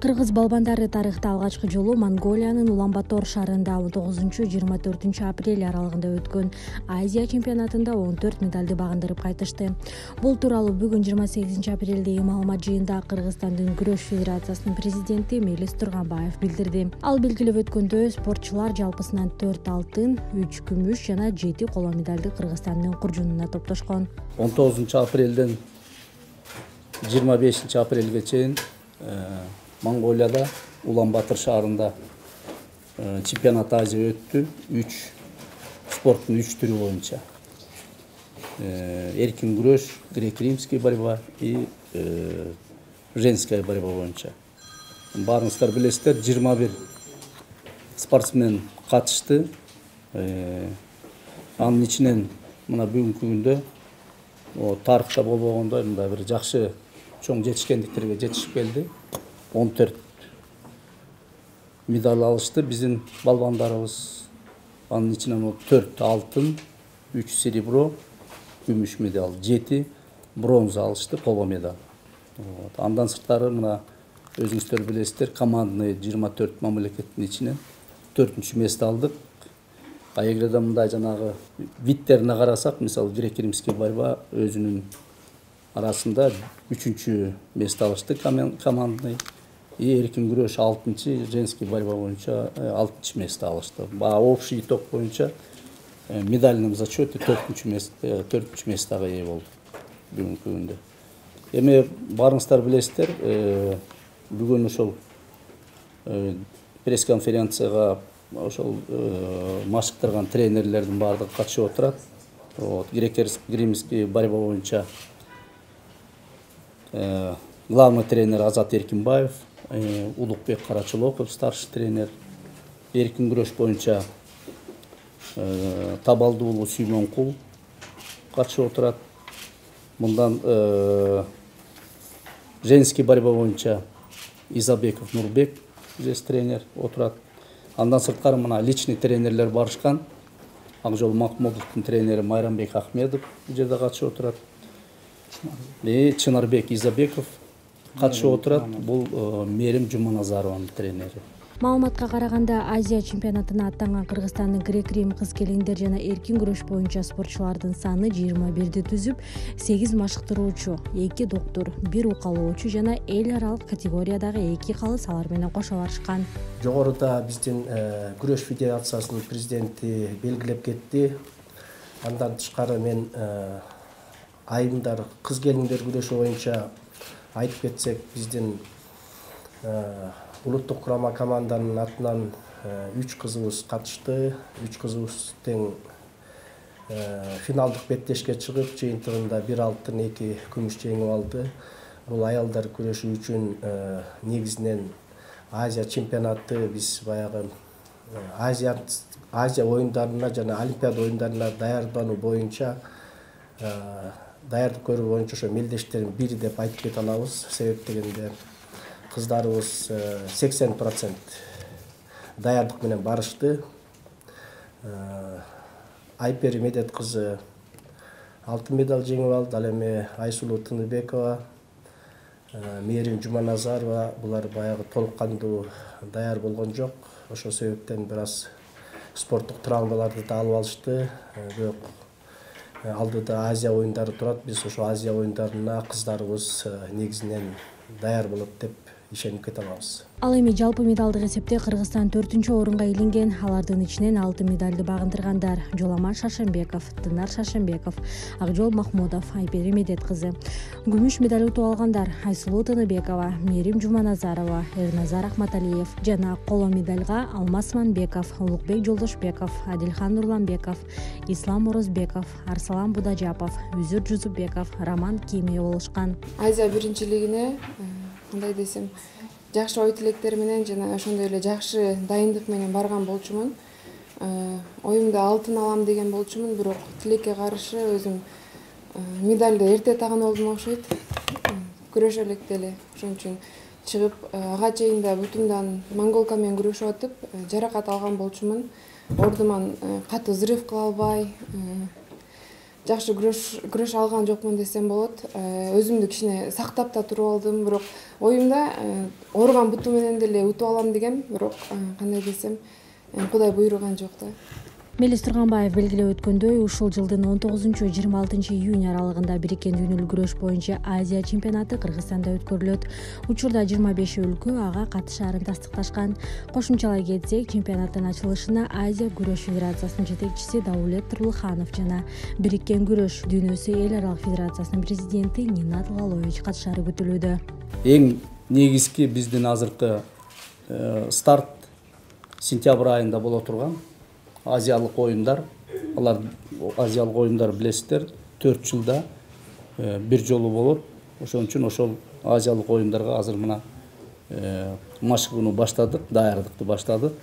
Кыргыз балбандары тарыхта алгачкы жолу Монголиянын Улан-Батор шаарында 19-24 апрель аралыгында өткөн Азия чемпионатында 14 медалды багындырып кайтышты. Бул тууралуу бүгүн 28 апрелдеги маалымат жыйында Кыргызстандын күрөш федерациясынын президенти Мелис Турганбаев билдирди. Ал белгилеп өткөндөй, спортчулар жалпысынан 4 алтын, 3 күмүш жана 7 коло медалды Кыргызстандын куржунуна топтошкон. 19 апрелден 25 апрелге чейин Монголияда Улан-Батор шаарында чемпионат Азия өттү. 3 спорттун 3 түрү боюнча. Эркин күрөш, грек-римский борьба и женская борьба боюнча. Баарыңыздар билесиздер, 21 спортсмен катышты. Анын ичинен мына бүгүнкү күндө тарыхта болбогондой мындай бир жакшы чоң жетишкендиктерге жетишип келди. 14 медаль алышты биздин балбандарыбыз. Анын ичинен 4 алтын, 3 серебро, күмүш медаль, 7 бронза алышты, коло медаль. Андан сырткары мына өзүңүздөр билесиздер, командный 24 мамлекеттин ичинен 4-чү место алдык. Эгерде мындай жанагы видтерине карасак, мисалы грек-римский борьба өзүнүн арасында 3-чү место алышты командный. И эркин күрөш 6-чы, женский борьба боюнча 6-чы место алышты. Общий итог боюнча медальным зачёте 4-чү местага ээ болду бүгүнкү күндө. Эми баарыңыздар билесиздер, бүгүн ошол пресс-конференцияга ошол машыктырган тренерлердин баардыгы катышып отурат. Грек-римский борьба боюнча главный тренер Азат Эркинбаев, Улукбек Карачолоков старший тренер. Эркин күрөш боюнча Табалды уулу Сүймөнкул катышып отурат. Мындан женский борьба боюнча Изабеков Нурбек здесь тренер отурат. Андан сырткары мына личный тренерлер барышкан. Акжол Макмудовдун тренери Майрамбек Ахмедов бул жерде катышып отурат. Чынарбек Изабеков катышып отурат. Бул Мерим Жуманазарованын тренери. Маалыматка караганда, Азия чемпионатына аттанган Кыргызстандын грек-рим кыз-келиндер жана эркин күрөш боюнча спортчулардын саны 21 түзүп, 8 машыктыруучу, 2 доктур, 1 укалоочу жана эл аралык категориядагы 2 калыс алар менен кошо барышкан. Жогоруда биздин күрөш федерациясынын президенти белгилеп кетти. Андан тышкары мен айымдар кыз-келиндер күрөшү боюнча айтып кетсек, биздин улуттук курама команданын атынан 3 кызыбыз катышты. 3 кызыбыз тең финалдык беттешке чыгып, жыйынтыгында 1 алтын, 2 күмүш жеңип алды. Бул аялдар күрөшү үчүн негизинен Азия чемпионаты биз баягы Азия оюндарына жана Олимпиада оюндарына даярдануу боюнча даярдык көрүү боюнча ошо мелдештердин бири деп айтып кете алабыз. Себеп дегенде кыздарыбыз 80% даярдык менен барышты. Айпери Медет кызы алтын медаль жеңип алды. Ал эми Айсулуу Тыныбекова, Мерим Жуманазарова булар баягы толук кандуу даяр болгон жок. Ошол себептен бир аз спорттук травмаларды да алып алышты. Бирок алдыда Азия оюндары турат. Биз ошо Азия оюндарына кыздарыбыз негизинен даяр болот деп ишенип кете алабыз. Ал эми жалпы медалдык эсепте Кыргызстан 4-орунга илинген. Алардын ичинен 6 медальды багындыргандар: Жоламан Шашенбеков, Тынар Шашенбеков, Акжол Махмудов, Айпери Медет кызы. Күмүш медаль утуп алгандар: Айсулуу Тыныбекова, Мерим Жуманазарова, Эрназар Ахматалиев жана коло медальга Алмаз Манбеков, Улукбек Жолдошбеков, Адилхан Нурланбеков, Ислам Орозбеков, Арсалан Будажапов, Үзүр Жузубеков, Роман Кими болушкан. Азия биринчилигине кандай десем, жакшы ой тилектер менен жана ошондой эле жакшы дайындык менен барган болчумун. Оюмда алтын алам деген болчумун, бирок тилекке каршы өзүм медальды эрте тагын олдум окшойт. Күрөшө электе эле ошон үчүн чыгып, ага чейин да бутумдан монголка менен күрөшүп атып, жаракат алган болчумун. Ордуман катуу взрыв кыла албай, жакшы күрөш алган жокмун десем болот. Өзүмдү кичине сактап да туруп алдым, бирок оюмда ооруган буту менен деле утуп алам дегем, бирок кандай десем, Кудай буйруган жок да. Мелис Турганбаев белгилеп өткөндөй, ушул жылдын 19-26 июнь аралыгында Бириккен дүйнөлүк күрөш боюнча Азия чемпионаты Кыргызстанда өткөрүлөт. Учурда 25 өлкө ага катышаарын тастыкташкан. Кошумчалай кетсек, чемпионаттын ачылышына Азия күрөш федерациясынын жетекчиси Даулет Турлыханов жана Бириккен күрөш дүйнөсү эл аралык федерациясынын президенти Нинат Лалович катышаары күтүлүүдө. Эң негизги биздин азыркы старт сентябрь айында боло турган Азиялык оюндар. Алар Азиялык оюндар билесиздер, 4 жылда бир жолу болот. Ошон үчүн ошол Азиялык оюндарга азыр мына машыгууну баштадык, даярдыкты баштадык.